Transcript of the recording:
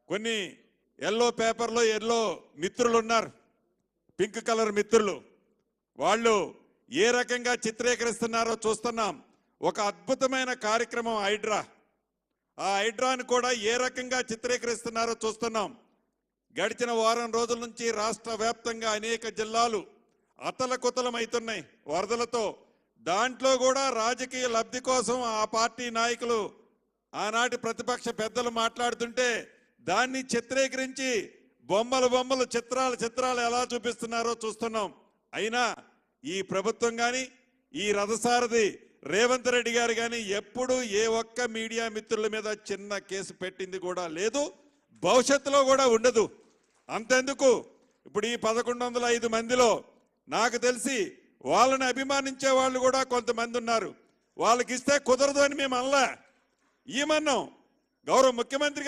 కొన్ని ఎల్లో పేపర్లో ఎల్లో మిత్రులు ఉన్నారు, పింక్ కలర్ మిత్రులు. వాళ్ళు ఏ రకంగా చిత్రీకరిస్తున్నారో చూస్తున్నాం. ఒక అద్భుతమైన కార్యక్రమం హైడ్రా. ఆ హైడ్రాను కూడా ఏ రకంగా చిత్రీకరిస్తున్నారో చూస్తున్నాం. గడిచిన వారం రోజుల నుంచి రాష్ట్ర వ్యాప్తంగా అనేక జిల్లాలు అతలకుతలమవుతున్నాయి వరదలతో. దాంట్లో కూడా రాజకీయ లబ్ధి కోసం ఆ పార్టీ నాయకులు, ఆనాటి ప్రతిపక్ష పెద్దలు మాట్లాడుతుంటే దాన్ని చిత్రీకరించి బొమ్మలు చిత్రాలు ఎలా చూపిస్తున్నారో చూస్తున్నాం. అయినా ఈ ప్రభుత్వం కానీ, ఈ రథసారథి రేవంత్ రెడ్డి గారు కానీ ఎప్పుడు ఏ ఒక్క మీడియా మిత్రుల మీద చిన్న కేసు పెట్టింది కూడా లేదు, భవిష్యత్తులో కూడా ఉండదు. అంతెందుకు, ఇప్పుడు ఈ 1105 మందిలో నాకు తెలిసి వాళ్ళని అభిమానించే వాళ్ళు కూడా కొంతమంది ఉన్నారు. వాళ్ళకి ఇస్తే కుదరదు అని మేము అనలే, ఏమన్నాం. గౌరవ ముఖ్యమంత్రి